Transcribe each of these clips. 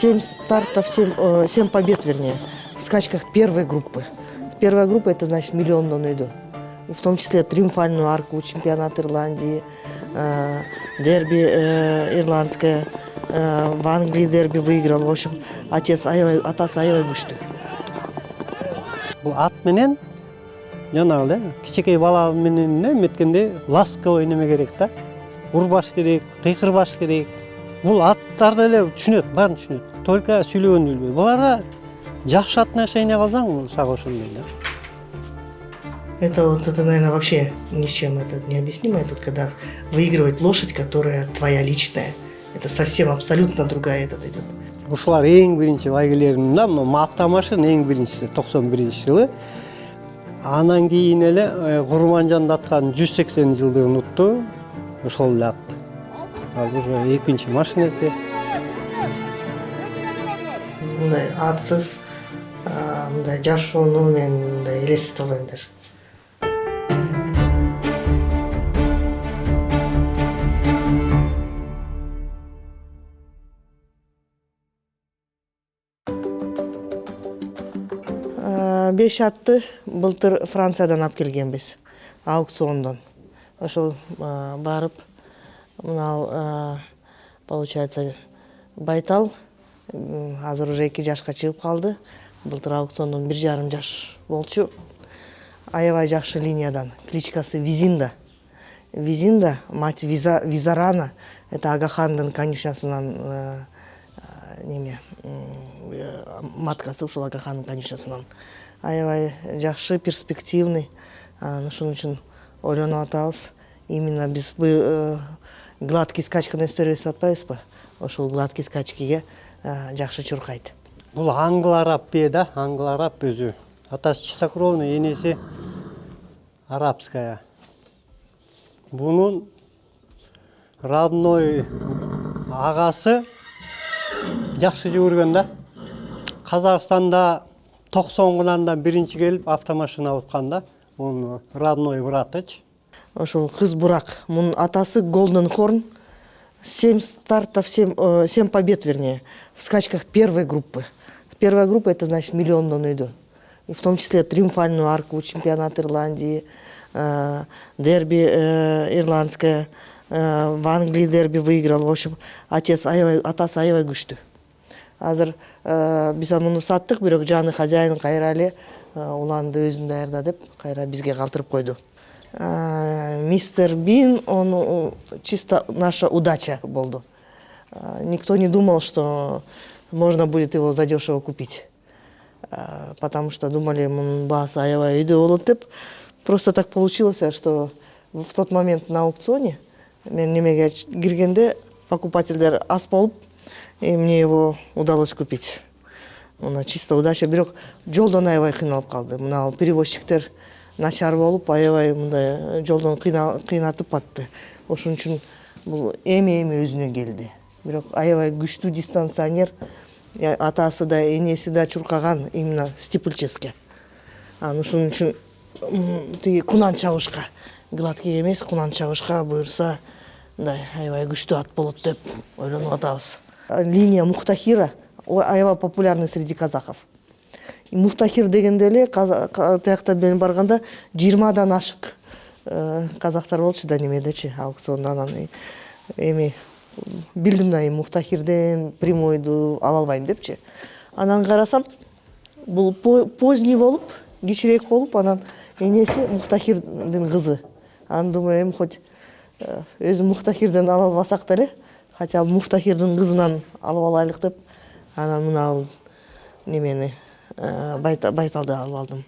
7 стартов, 7 побед, вернее, в скачках первой группы. Первая группа – это значит миллионную еду. И в том числе триумфальную арку, чемпионат Ирландии, дерби ирландское, в Англии дерби выиграл. В общем, атасы аябай күштүү. Бұл ат менен, жанагы кичинекей бала менен эметкенде ласково неме керек да. Урбаш керек, кыйкырбаш керек. Бұл аттарды эле түшүнөт, баарын түшүнөт. Только сүйлөгөнү билбейт. Буларга жакшы отношение кылсаң, сага ошондой да. Это, наверное, вообще ни с чем это не объяснимо. Это когда выигрывает лошадь, которая твоя личная. Это совсем абсолютно другая этот идет. Ушулар эң биринчи байгелерим да, мына автомашина эң биринчиси 91-жылы. Анан кийин эле Курманжанда аткан 180 жылдыгын утту. Ошол эле ат. Ал уже экинчи машинасы. Мындай атсыз, мындай жашоону мен мындай элестете албайм даже. Беш атты былтыр Франциядан алып келгенбиз, аукциондон. Ошол барып, мына получается байтал азыр уже 2 жашка чыгып калды. Былтыр аукциондон 1,5 жаш болчу. Аябай жакшы линиядан. Кличкасы Визинда. Визинда, мать Визарана. Это Агахандын конюшнасынан неме, маткасы ушул Агахандын конюшнасынан. Аябай жакшы, перспективный. Ошон үчүн ойлонуп атабыз. Именно биз гладкий скачканы өстөрөбүз атпайбызбы? Ошол гладкий скачкиге жакшы чуркайт. Бул англо-араб да, англо-араб өзү. Атасы чистокровный, энеси арабская. Бунун родной агасы жакшы жүгүргөн да. Казакстанда 90-дан биринчи келип автомашина уткан да. Он родной братыч. Ошол кыз бурак. Мунун атасы Golden Horn. 7 стартов, 7 побед, вернее, в скачках первой группы. Первая группа – это значит миллионную еду. И в том числе триумфальную арку, чемпионат Ирландии, дерби ирландское, в Англии дерби выиграл. В общем, атасы аябай күштүү. Азыр биз муну саттык, бирок жаны хозяин кайра эле уланды өзүн даярда деп кайра бизге калтырып койду. Мистер Бин, он чисто наша удача болду. Никто не думал, что можно будет его задешево купить. Потому что думали, баасы аябай үйдө болот деп. Просто так получилось, что в тот момент на аукционе мен немеге киргенде покупательдер аз болуп, и мне его удалось купить. Чисто удача, бирок жолдон аябай кыйналып калды. Мына перевозчиктер начар болуп, аябай мындай жолдон кыйнатып атты. Ошон үчүн бул эми өзүнө келди. Бирок аябай күчтүү дистанционер, атасы да, энеси да чуркаган именно стипльческе. Ошон үчүн тиги кунан чабышка, гладкий эмес, кунан чабышка буюрса, мындай аябай күчтүү ат болот деп ойлонуп атабыз. Линия Мухтахира аябай популярный среди казахов. Мухтахир дегенде эле тиякта мен барганда 20-дан ашык казактар болчу да немедечи, аукционда. Анан эми билдим да Мухтахирден прямойду ала албайм депчи. Анан карасам, бул поздний болуп, кичирээк болуп, анан энеси Мухтахирдин кызы. Анан думайм, хоть өзү Мухтахирден ала албасак деле, хотя Мухтахирдин кызынан алып алайлык деп, анан мына немени байталды алып алдым.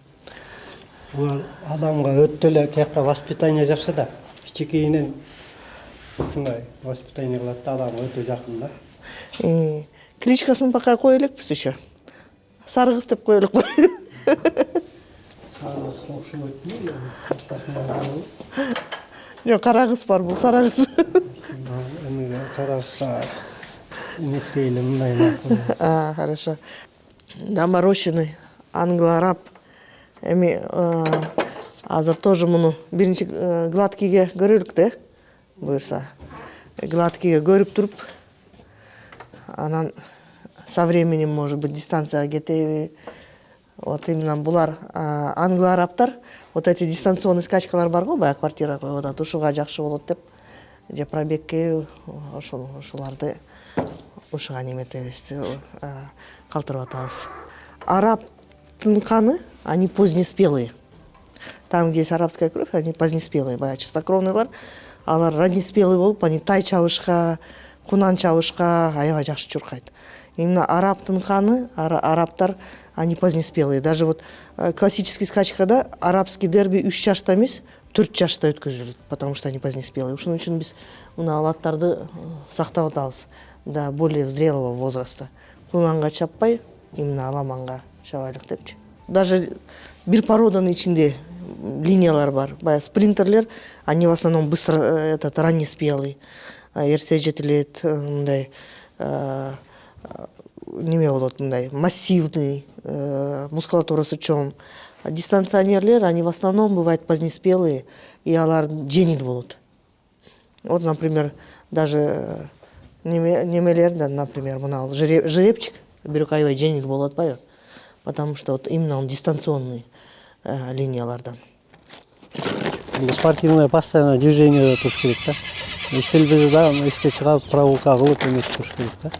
Булар адамга өтө эле тиякта воспитание жакшы да. Кичикейинен ушундай воспитание кылат да, адамга өтө жакын да. Кличкасын пока кое элекпиз еще. Сары кыз деп кое элекпи. Сары кыз окшобойт беле? Жок, кара кыз бар, бул сары кыз. Эмне кара кызга эместейли мындай. Хорошо. Доморощенный, англо-араб. Эми азыр тоже муну биринчи гладкийге көрөлүк да, буюрса. Гладкийге көрүп туруп, анан со временем, может быть, дистанция кетеби. Вот именно булар англо-арабтар, вот эти дистанционный скачкалар бар го, баягы квартира коюп атат, ушуга жакшы болот деп, же пробегке ошоларды ушуга неметебиз, калтырып атабыз. Арабтын каны, они позднеспелые. Там, где есть арабская кровь, они позднеспелые. Баягы чистокровныйлар, алар раннеспелый болуп, они тай чабышка, кунан чабышка аябай жакшы чуркайт. Именно арабтын каны, арабтар, они позднеспелые. Даже вот классический скачкада арабский дерби 3 жашта эмес, 4 жашта өткөзүлөт, потому что они позднеспелые. Ошон үчүн биз мына аттарды сактап атабыз до более зрелого возраста. Кунанга чаппай, именно аламанга чабайлык депчи. Даже бир породанын ичинде линиялар бар. Баягы спринтерлер, они в основном быстро раннеспелый. Эрте жетилет, мындай неме болот, мындай массивный, мускулатурасы чоң. Дистанционерлер, они в основном бывают позднеспелые, и алар жеңил болот. Вот, например, даже немелерден, например, мына жеребчик бирок аябай жеңил болуп атпайбы, потому что вот именно он дистанционный линиялардан. Спортивное постоянно движение туруш керек да. Иштелбеди да, эске чыгып прогулка кылып эмес туруш керек да.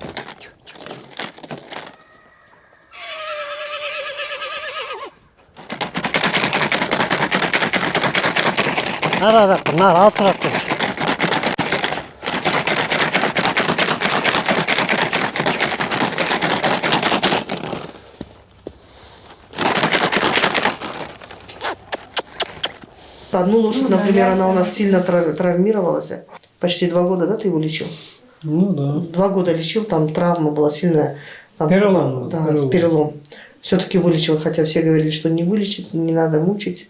Нар алсыраак тур. Одну лошадь, например, она у нас сильно травмировалась. Почти 2 года, да, ты его лечил? Ну да. 2 года лечил, там травма была сильная. Там, Перелом. Да, перелом. Все-таки вылечил, хотя все говорили, что не вылечить, не надо мучить.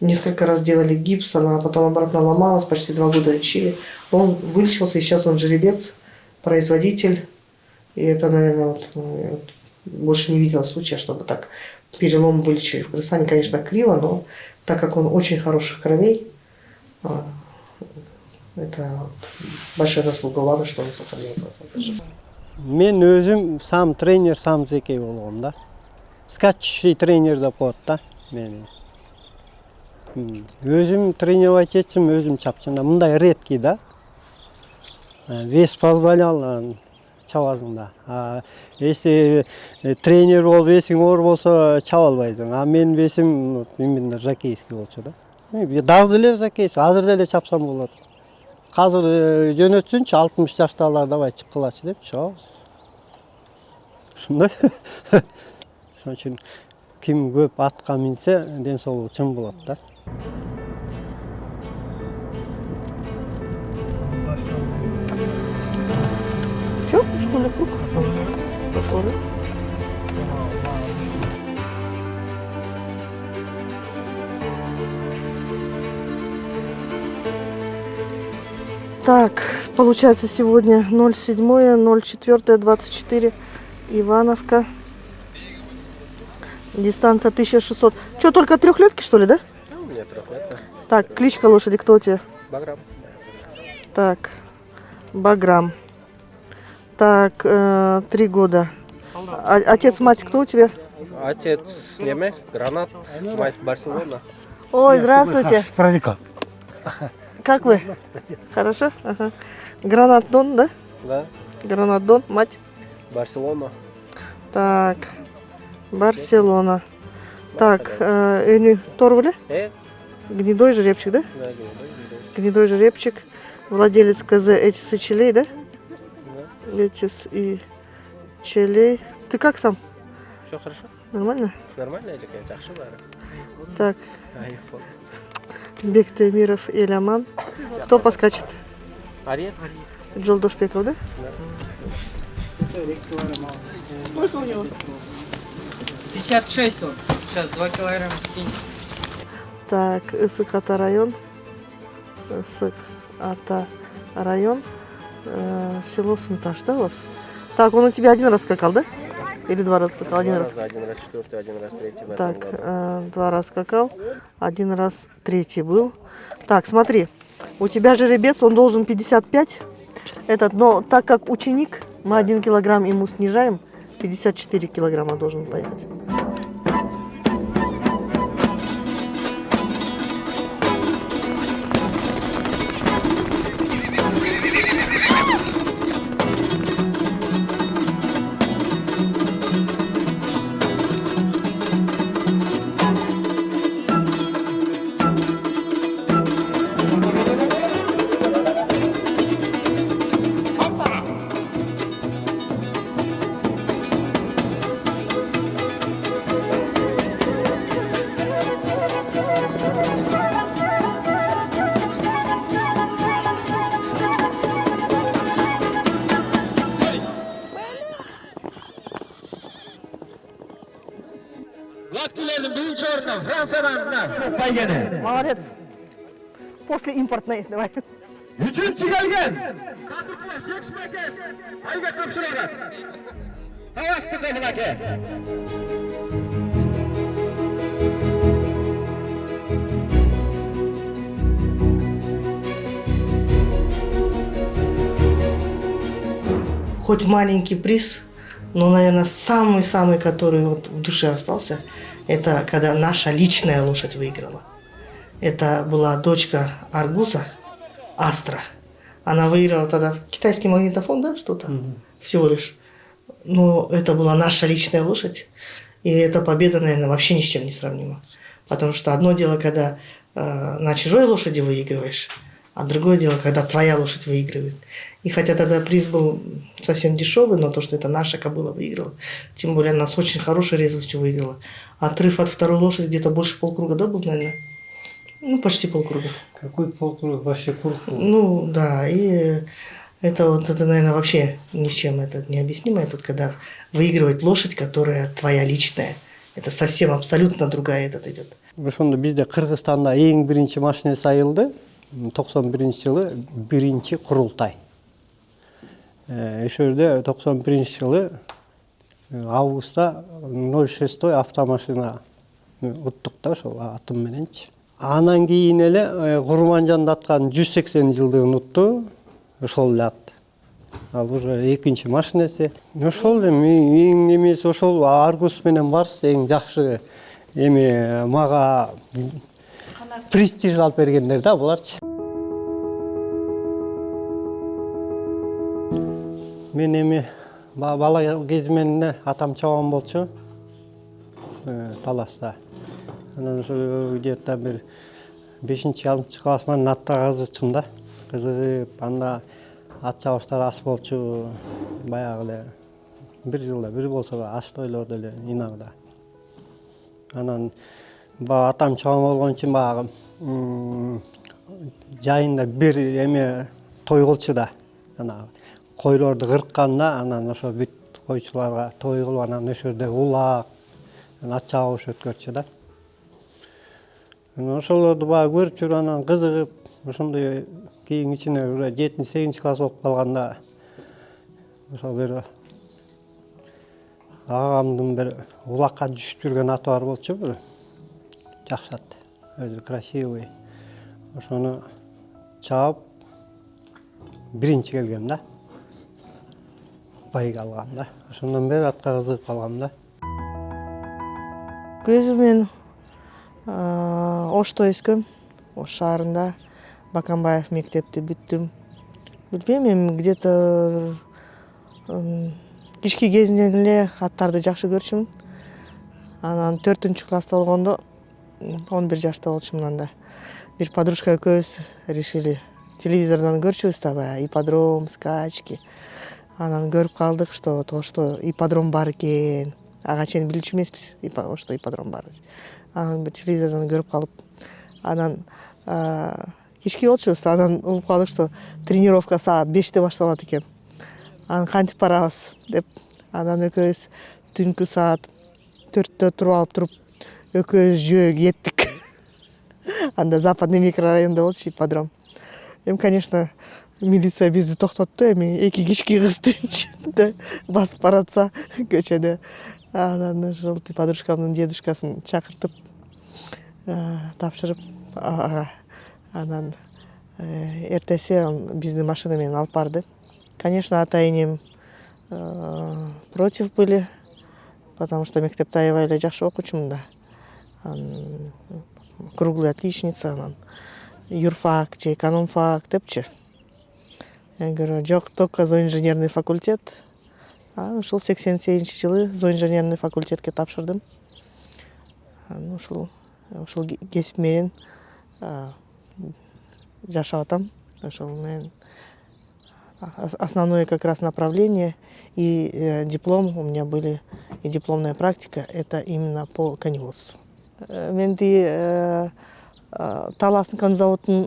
Несколько раз делали гипс, она потом обратно ломалась, почти 2 года лечили. Он вылечился, и сейчас он жеребец, производитель. И это, наверное, вот, больше не видела случая, чтобы так перелом вылечили. В Кыргызстане, конечно, криво, но так как он очень хороших кровей, это большая заслуга Ланы, что он сохранился, остался жив. Мен өзүм сам тренер, сам зекей болгом да. Скаччий тренер деп коет да мени. Өзүм тренировать этсем, өзүм чапчын да. Мындай редкий да. Вес позволял чабасың да. Если тренер болуп весиң оор болсо чаба албайсың. А мен весим именно жокейский болчу да. Дагы деле жокейский, азыр деле чапсам болот. Қазір жөнөтсүнчү 60 жаштагылар давай чыккылачы деп чабабыз. Ушундай. Ошон үчүн ким көп атка минсе, ден соолугу чың болот да. Чё, что ли, круг? Пошел, да? Так, получается сегодня 07.04.24, Ивановка. Дистанция 1600. Что, только трехлетки, что ли, да? У меня трехлетка. Так, кличка лошади кто у тебя? Баграм. Так, Баграм. Так, 3 года. Отец, мать кто у тебя? Отец Неме, Гранат, мать Барселона. Ой, здравствуйте. Справка. Как вы? Хорошо? Ага. Гранат Дон, да? Да, Гранат Дон, мать. Барселона. Так, Барселона. Так, Торвали? Гнедой жеребчик, да? Да, Гнедой жеребчик. Владелец КЗ Этис и Челей, да? Этис и Челей. Ты как сам? Все хорошо? Нормально? Нормально, я такая, так что Так, Бектемиров и Ляман. Кто поскачет? Арет? Джолдошбеков, да? Да. Сколько у него? 56 он. Сейчас 2 килограмма скинь. Так, Ысык-Ата район. Ысык-Ата район. Село Сынташ, да, у вас? Так, он у тебя 1 раз скакал, да? Или 2 раза скакал? 1 раз. Один раз четвертый, 1 раз третий. Так, 2 раза скакал, 1 раз третий был. Так, смотри, у тебя жеребец, он должен 55. Но так как ученик, мы 1 килограмм ему снижаем, 54 килограмма должен поехать. Latviyalıların birinci oruna Fransa'dan Baygene. Молодец. После импортной давай. Üçüncü gelgen. Katıklar çekişmeke. Ayga kapsılarak. Havas tutamınake. Хоть маленький приз, но, наверное, самый-самый, который вот в душе остался, это когда наша личная лошадь выиграла. Это была дочка Аргуза, Астра. Она выиграла тогда китайский магнитофон, да, что-то, всего лишь. Но это была наша личная лошадь. И эта победа, наверное, вообще ни с чем не сравнима. Потому что одно дело, когда на чужой лошади выигрываешь, а другое дело, когда твоя лошадь выигрывает. И хотя тогда приз был совсем дешевый, но то, что это наша кобыла выиграла, тем более она с очень хорошей резвостью выиграла. Отрыв от второй лошади где-то больше полкруга, да, был, наверное? Ну, почти полкруга. Какой полкруг, вообще круг был. Ну, да, и это вот, это, наверное, вообще ни с чем это не объяснимо. Это вот когда выигрывает лошадь, которая твоя личная. Это совсем абсолютно другая этот идет. Ошондо бизде Кыргызстанда эң биринчи машина сайылды. 91-жылы биринчи курултай. Ошол жерде 91-жылы августта 06 автомашина уттук да ошол атым мененчи. Анан кийин эле Курманжанда аткан 180 жылдыгын утту. Ошол эле ат. Ал уже экинчи машинеси. Ошол эми эң эмеси ошол Аргус менен барс эң жакшы эми мага престиж алып бергендер да буларчы. Мен эми бала кезимен атам чабан болчу. Таласта. Анан ошо где-то бир 5-6 классман аттага кызыкчым да. Кызыгып, анда ат чабыштар ас болчу. Баягы эле бир жылда бир болсо да аш тойлордо эле инагда. Анан атам чабан болгон үчүн баягы жайында бир эме той кылчу да. Анан койлорду кыркканда анан ошо бүт койчуларга той кылып анан ошол жерде улак, ат чабыш өткөрчү да. Ошолорду баягы көрүп жүрүп анан кызыгып, ошондой кийин ичине 7-8 класс окуп калганда ошол бир агамдын бир улакка жүзүп жүргөн аты бар болчу бир. Жакшы ат, өзү красивый. Ошону чаап биринчи келгем да. Байга алгам да. Ошондон бери атка кызыгып калгам да. Көзүмен Ошто өскөм, Ош шаарында, Баканбаев мектепти бүттүм. Билбейм, эми где-то кички кезинен эле аттарды жакшы көрчүмүн. Анан 4-класста болгондо 11 жашта болчумун анда. Бир подружка экөөбүз решили телевизордон көрчүбүз да баягы ипподром, скачки. Анан көрүп калдык, что ипподром бар экен. Ага чейин билчү эмеспиз, что ипподром бар. Анан бир телевизордон көрүп калып, анан кички болчубуз, анан угуп калдык, что тренировка саат 5-те башталат экен. Анан кантип барабыз деп, анан экөөбүз түнкү саат 4-тө туруп, экөөбүз жөө кеттик. Анда западный микрорайонда болчу ипподром. Эми, конечно, милиция бизди токтотту, эми эки кички кыз түнчүндө басып баратса көчөдө. Анан ошол подружкамдын дедушкасын чакыртып, тапшырып, анан эртеси биздин машина менен алып барды. Конечно, ата энем против были, потому что мектепте аябай эле жакшы окуучумун да. Круглая отличница, анан юрфак же экономфак депчи. Я говорю, жок, только зооинженерный факультет. Ушул 87-нчи жылы зооинженерный факультетке тапшырдым. Ушул кесип менен жашап атам. Ошол менен основное как раз направление и диплом у меня были, и дипломная практика, это именно по коневодству. Мен Таластын конзаводтун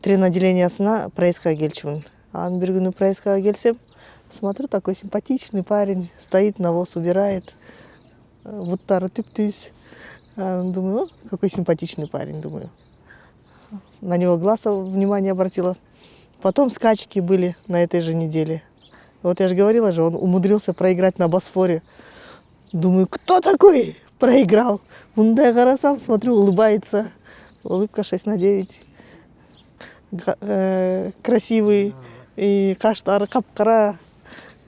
трен отделениясына проездка келчүмүн. Анын бир күнү проездка келсем, смотрю, такой симпатичный парень, стоит, навоз убирает, буттары түп-түз. Думаю, какой симпатичный парень, думаю. На него глаз внимание обратила. Потом скачки были на этой же неделе. Вот я же говорила же, он умудрился проиграть на Босфоре. Думаю, кто такой проиграл? Мындай карасам, смотрю, улыбается. Улыбка 6/9. Красивый. И каштары капкара.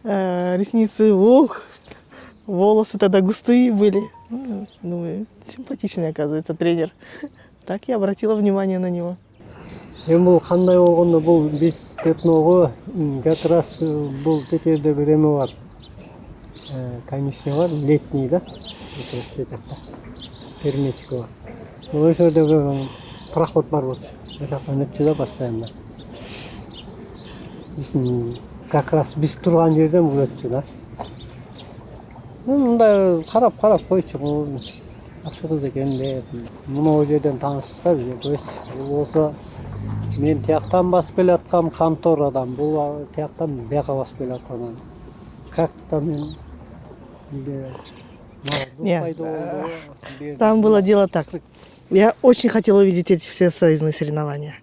Ресницы, ух. Волосы тогда густые были. Думаю, симпатичный, оказывается, тренер. Так я обратила внимание на него. Эми бул кандай болгондо бул биз Тетноого как раз бул тетерде бир эме бар. Конюшня бар, летний да. Пермечка бар. Ошол жерде бир проход бар болчу. Ошол жактан өтчү да постоянно. Биздин как раз биз турган жерден бул өтчү да. Мындай карап койчу, жакшы кыз экен деп. Мына жерден таанышtık да биз экөөбүз. Бул болсо мен тияктан басып келаткам конторадан, бул тияктан бияка басып келаткан. Как-то мен Там было дело так. Я очень хотела увидеть эти все союзные соревнования.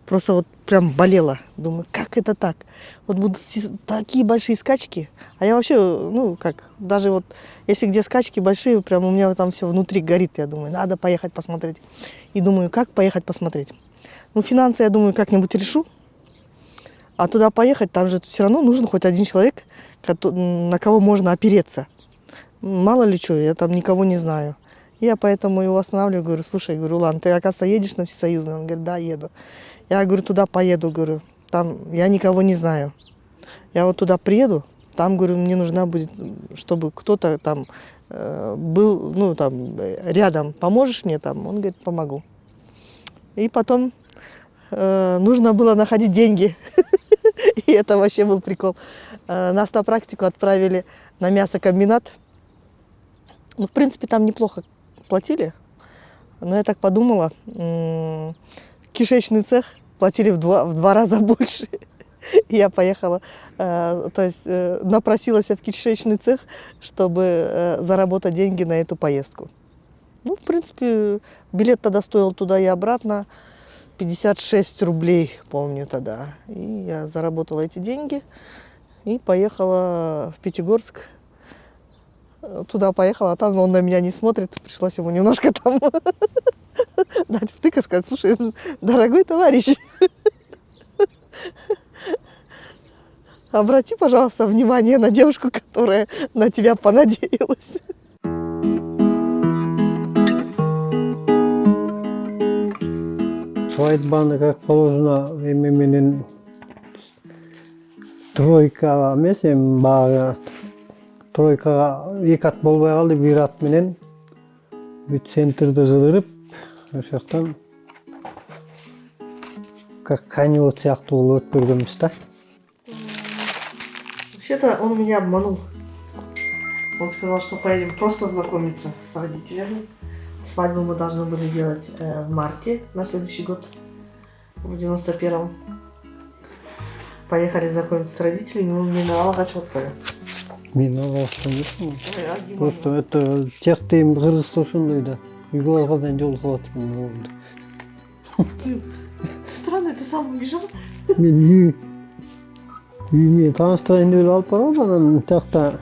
Просто вот прям болела. Думаю, как это так? Вот будут такие большие скачки. А я вообще, ну как, даже вот если где скачки большие, прям у меня там все внутри горит. Я думаю, надо поехать посмотреть. И думаю, как поехать посмотреть? Ну, финансы, я думаю, как-нибудь решу. А туда поехать, там же все равно нужен хоть один человек, на кого можно опереться. Мало ли что, я там никого не знаю. Я поэтому его останавливаю, говорю, слушай, говорю, Улан, ты, оказывается, едешь на всесоюзный? Он говорит, да, еду. Я говорю, туда поеду, говорю, там я никого не знаю. Я вот туда приеду, там, говорю, мне нужна будет, чтобы кто-то там был, ну, там, рядом. Поможешь мне там? Он говорит, помогу. И потом нужно было находить деньги. И это вообще был прикол. Нас на практику отправили на мясокомбинат. Ну, в принципе, там неплохо платили. Но я так подумала, кишечный цех платили в два раза больше. Я поехала, то есть напросилась в кишечный цех, чтобы заработать деньги на эту поездку. Ну, в принципе, билет тогда стоил туда и обратно 56 рублей, помню тогда. И я заработала эти деньги и поехала в Пятигорск. Туда поехала, а там он на меня не смотрит. Пришлось ему немножко там дать втык и сказать, слушай, дорогой товарищ, обрати, пожалуйста, внимание на девушку, которая на тебя понадеялась. Свадьбаны, как положено, эми менен тройка эмес, эми баягы тройкага эки ат болбой калды, бир ат менен бүт центрди кыдырып, ошол жактан как коневод сыяктуу болуп өткөргөнбүз да. Вообще-то он меня обманул. Он сказал, что поедем просто знакомиться с родителями. Свадьбу мы должны были делать в марте на следующий год, в 91-м. Поехали знакомиться с родителями, он мне навалға чоқпайды. Мен алгачтан жокмун. Просто это тиякта эми Кыргызда ошондой да. Үйгө баргандан жолугуп аткан болду. Странно, ты сам убежал? Мен үйүмө тааныштырайын деп алып барам, анан тиякта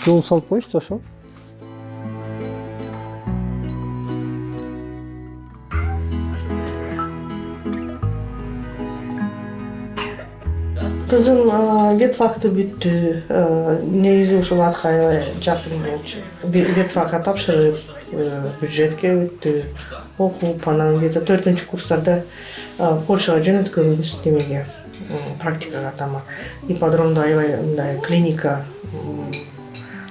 жол салып коюшту ошол. Кызым ветфакты бүттү. Негизи ушул атка аябай жакын болчу. Ветфакка тапшырып, бюджетке өттү. Окуп, анан где-то 4-курстарда Польшага жөнөткөнбүз немеге, практикага тама. Ипподромдо аябай мындай клиника,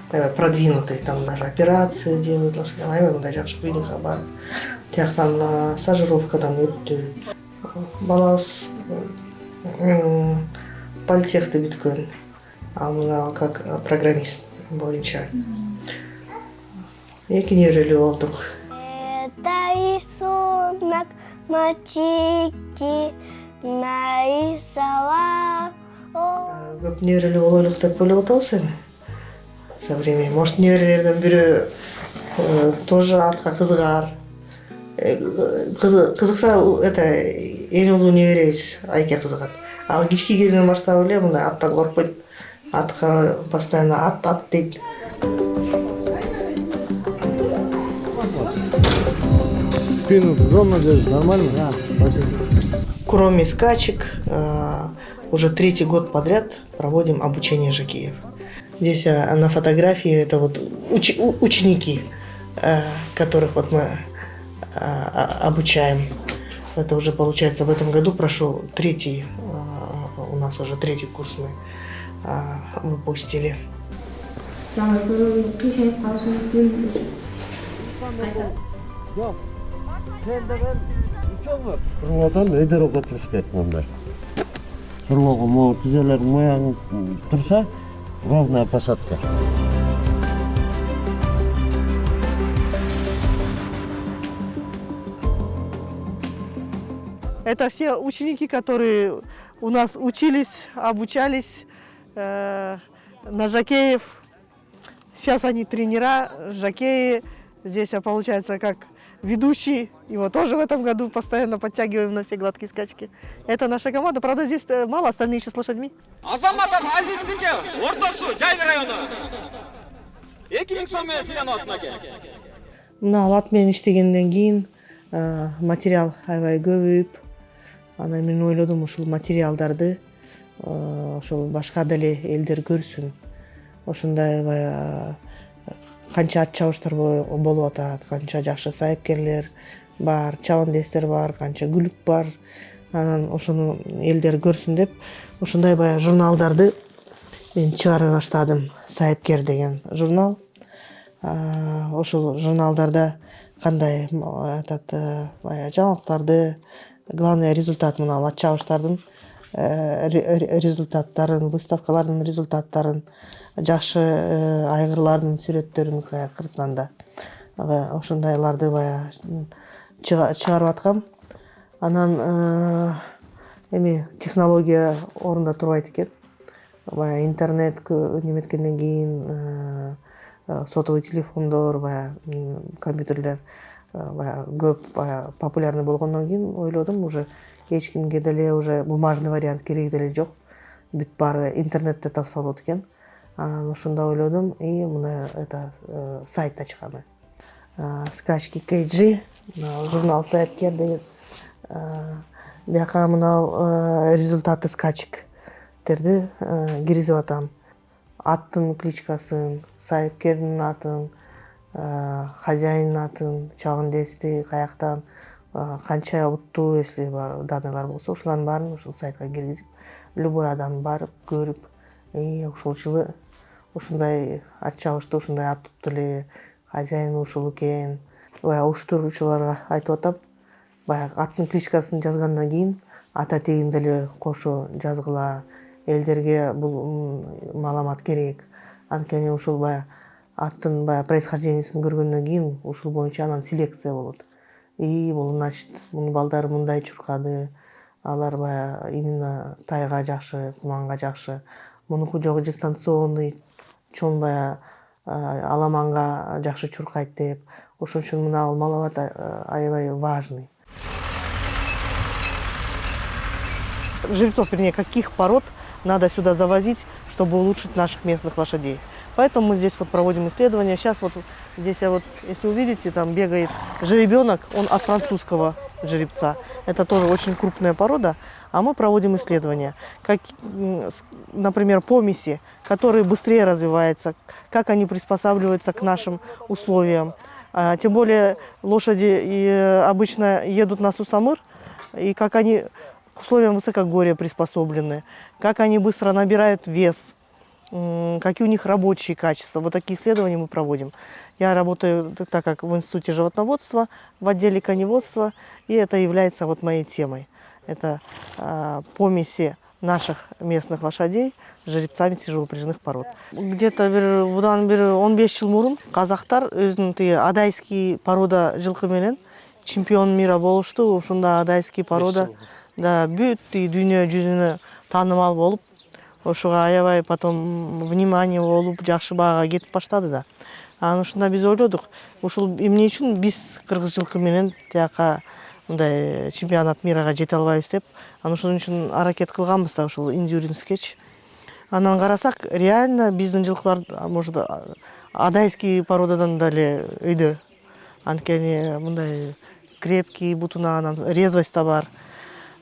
аябай продвинутый, там даже операции делают лошадям, аябай мындай жакшы клиника бар. Тияктан стажировкадан өттү. Балабыз политехти бүткөн, ал мына как программист боюнча. Эки неберелүү болдук. Рисунок мальчики нарисовал. Көп неберелүү болойлук деп ойлоп атабыз эми. Со временем. Может, неберелерден бирөө тоже атка кызыгар. Кызыкса, это эң улуу неберебиз Айке кызыгат. Ал кички кезинен баштап эле мындай аттан коркпойт. Атка постоянно ат дейт. Спину ровно держишь, нормально? Да. Кроме скачек, уже 3-й год подряд проводим обучение жокеев. Здесь на фотографии это вот ученики, которых вот мы обучаем. Это уже получается в этом году прошел 3-й, у нас уже 3-й курс мы выпустили. Кырлоодон өйдөрөк отуруш керек мындай. Кырлоого могу тизелер мояң турса, ровная посадка. Это все ученики, которые у нас учились, обучались на жокеев. Сейчас они тренера, жокеи. Здесь получается как ведущий. Его тоже в этом году постоянно подтягиваем на все гладкие скачки. Это наша команда. Правда, здесь мало, остальные еще с лошадьми. Азаматов Азиздике, Ордосу, Жайгы району. 2000 соммен силен отуна экен. Мына ат менен иштегенден кийин материал аябай көбөйүп, анан мен ойлодум ушул материалдарды ошол башка деле элдер көрсүн. Ошондой баягы канча ат чабыштар болуп атат, канча жакшы сайыпкерлер бар, чабандестер бар, канча күлүк бар. Анан ошону элдер көрсүн деп, ошондой баягы журналдарды мен чыгарып баштадым. Сайыпкер деген журнал. Ошол журналдарда кандай жаңылыктарды, главный результат мына ат чабыштардын результаттарын, выставкалардын результаттарын, жакшы айгырлардын сүрөттөрүн Кыргызстанда ошондойларды баягы чыгарып аткам. Анан эми технология орунда турбайт экен. Баягы интернет неметкенден кийин сотовый телефондор, баягы компьютерлер баягы көп популярный болгондон кийин ойлодум, уже эч кимге деле уже бумажный вариант кереги деле жок. Бүт баары интернетте тапса болот экен. Ошондо ойлодум и мына сайт ачкам. Скачки KG, журнал сайыпкер деген. Бияка мына результаты скачектерди киргизип атам. Аттын кличкасын, сайыпкердин атын, хозяиндин атын, чабандести каяктан, канча уттуу если бар данныйлар болсо, ошолардын баарын ушул сайтка киргизип, любой адам барып, көрүп, ушул жылы ушундай ат чабышты, ушундай ат тутту эле, хозяин ушул экен. Баягы уюштуруучуларга айтып атам, баягы аттын кличкасын жазгандан кийин ата тегин деле кошо жазгыла, элдерге бул маалымат керек. Анткени ушул баягы аттын баягы происхождениесин көргөндөн кийин ушул боюнча анан селекция болот. Бул значит, мунун балдары мындай чуркады, алар баягы именно тайга жакшы, куманга жакшы. Мунуку жогу дистанционный, чоң баягы аламанга жакшы чуркайт деп. Ошон үчүн мына маалымат аябай важный. Жеребцов, вернее, каких пород надо сюда завозить, чтобы улучшить наших местных лошадей. Поэтому мы здесь вот проводим исследования. Сейчас вот здесь, если увидите, там бегает жеребенок, он от французского жеребца. Это тоже очень крупная порода. А мы проводим исследования, как, например, помеси, которые быстрее развиваются, как они приспосабливаются к нашим условиям. Тем более лошади обычно едут на Сусамыр, и как они к условиям высокогорья приспособлены, как они быстро набирают вес, какие у них рабочие качества. Вот такие исследования мы проводим. Я работаю, так как в Институте животноводства, в отделе коневодства, и это является вот моей темой. Это помеси наших местных лошадей с жеребцами тяжелопряжных пород. Где-то 15 жыл мурун казактар өзүнүн тиги адайский порода жылкы менен чемпион мира болушту. Ушунда адайский порода да бүт дүйнө жүзүнө таанымал болуп, ошого аябай потом внимание болуп, жакшы баага кетип баштады да. Анан ушунда биз ойлодук, ушул эмне үчүн биз кыргыз жылкы менен тияка мындай чемпионат мирага жете албайбыз деп, анан ошон үчүн аракет кылганбыз да, ушул индюринскечи. Анан карасак, реально биздин жылкылар, может, адайский породадан деле өйдө. Анткени мындай крепкий бутуна, анан резвость да бар.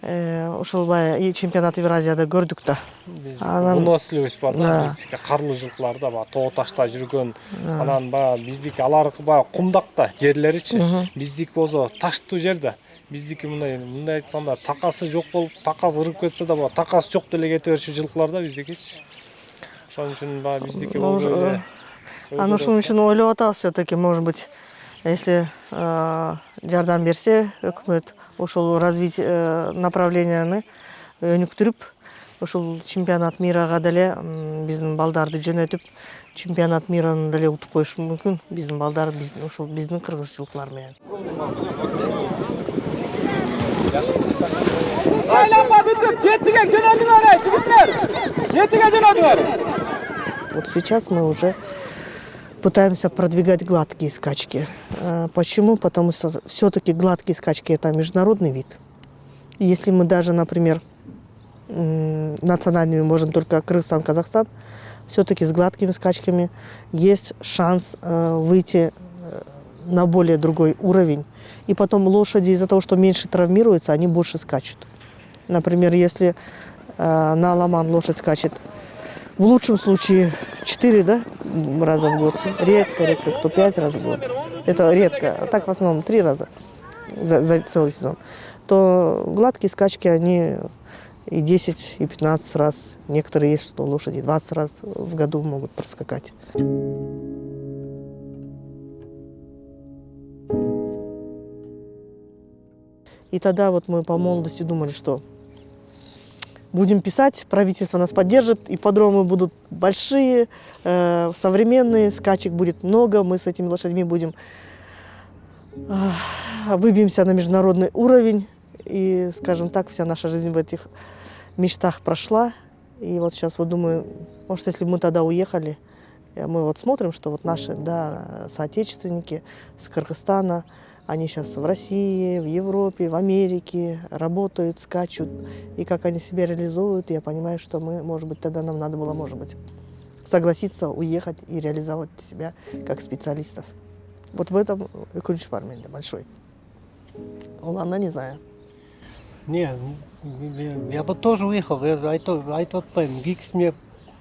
Ошол баягы чемпионат Евразияда көрдүк да. Выносливость бар да, биздики карлуу жылкыларда баягы тоо ташта жүргөн, анан баягы биздики аларкы баягы кумдакта жерлеричи, биздики болсо таштуу жер да. Биздики мындай айтканда такасы жок болуп, такасы ырып кетсе да баягы такасы жок деле кете берчү жылкылар да биздикичи. Ошон үчүн баягы биздики болбой эле. Анан ошон үчүн ойлоп атабыз, все-таки, может быть, если жардам берсе өкмөт, ошол развитие направленияны өнүктүрүп, ошол чемпионат мирага деле биздин балдарды жөнөтүп, чемпионат мираны деле утуп коюшу мүмкүн. Биздин балдар, ошол биздин кыргыз жылкылар менен. Айланма бүтүп, жетиге жөнөдүңөр, жигиттер. Жетиге жөнөдүңөр. Вот сейчас мы уже пытаемся продвигать гладкие скачки. Почему? Потому что все-таки гладкие скачки – это международный вид. Если мы даже, например, национальными можем только Кыргызстан, Казахстан, все-таки с гладкими скачками есть шанс выйти на более другой уровень. И потом лошади из-за того, что меньше травмируются, они больше скачут. Например, если на Аламан лошадь скачет в лучшем случае 4 раза в год. Редко, кто 5 раз в год. Это редко. А так в основном 3 раза за целый сезон. То гладкие скачки, они и 10, и 15 раз. Некоторые есть, что лошади 20 раз в году могут проскакать. И тогда вот мы по молодости думали, что будем писать, правительство нас поддержит, ипподромы будут большие, современные, скачек будет много, мы с этими лошадьми будем, выбьемся на международный уровень. И, скажем так, вся наша жизнь в этих мечтах прошла. И вот сейчас вот думаю, может, если бы мы тогда уехали, мы вот смотрим, что вот наши соотечественники с Кыргызстана, они сейчас в России, в Европе, в Америке работают, скачут. И как они себя реализуют, я понимаю, что мы, может быть, тогда нам надо было, может быть, согласиться уехать и реализовать себя как специалистов. Вот в этом ключ парменде большой. Ладно, не знаю. Не, я бы тоже уехал, я Гикс мне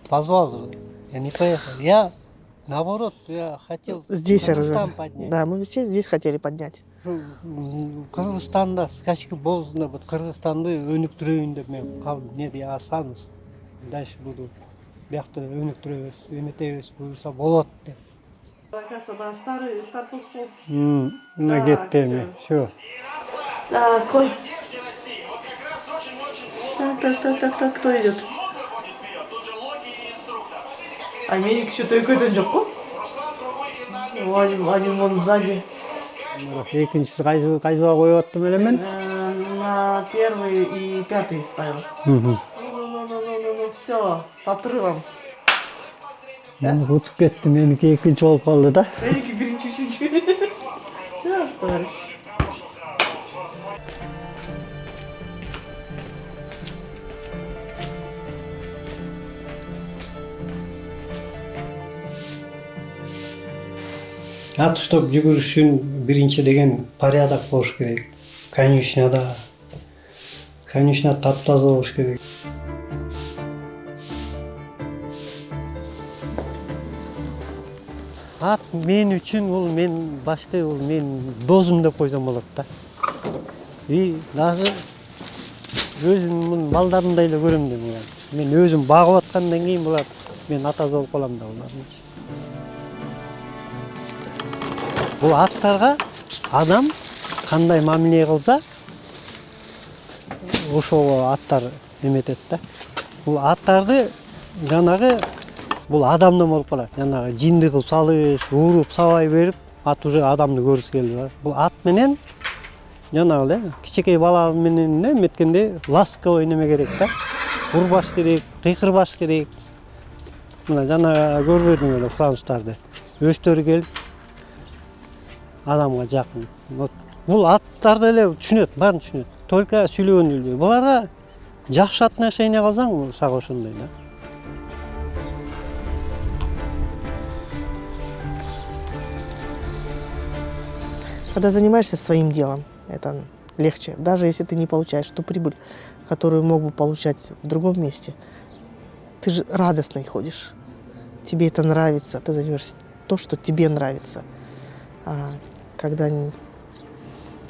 позвал, я не поехал. Я, наоборот, я хотел здесь Кыргызстан поднять. Да, мы все здесь хотели поднять. Кыргызстанда скачки болсун деп, Кыргызстанды өнүктүрөйүн деп мен не дей асамыз. Дальше буду биякта өнүктүрөбүз, өнүтөбүз, буюрса болот деп. Старый старпокс был. На кетти, все. Да, кой. Так, кто идет? Америка что-то какой-то жопку? Один вон сзади. Экинчisi кайсыга коюп аттым эле мен? На 1 и 5 ставил. Ну, все, с отрывом. Утуп кетти, меники экинчи болуп калды да. Меники биринчи, үчүнчү. Все, товарищ. Ат уштап жүгүрүш үчүн биринчи деген порядок болуш керек. Конюшняда Конечно, таптаза болуш керек. Ат мен үчүн бул мен башта бул мен досум деп койсом болот да. И даже өзүмдүн балдарымдай эле көрөм да мен. Мен өзүм багып аткандан кийин булар мен атасы болуп калам да булардын. Бул аттарга адам кандай мамиле кылса, ошого аттар эметет да. Бул аттарды жанагы бул адамдан болуп калат. Жанагы жинди кылып салыш, уруп сабай берип, ат уже адамды көргүсү келип. Бул ат менен жанагы эле кичинекей бала менен эметкенде ласковый неме керек да. Урбаш керек, кыйкырбаш керек. Мына жана көрбөдүң эле француздарды. Өздөрү келип адамга жакын. Бул аттарды эле түшүнөт, баарын түшүнөт. Только сүйлөгөнү билбейт. Буларга жакшы отношение кылсаң, сага ошондой да. Когда занимаешься своим делом, это легче. Даже если ты не получаешь ту прибыль, которую мог бы получать в другом месте, ты же радостный ходишь. Тебе это нравится, ты занимаешься то, что тебе нравится. А когда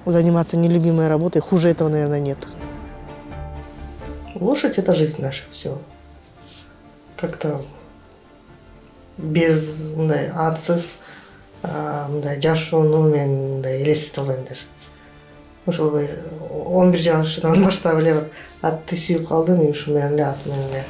заниматься нелюбимой работой, хуже этого, наверное, нет. Лошадь – это жизнь наша, все. Как-то без атсыз, жашоону мен элестете албайм даже. Ошол бир 11 жашынан баштап эле атты сүйүп калдым, и ушу менен эле ат менен эле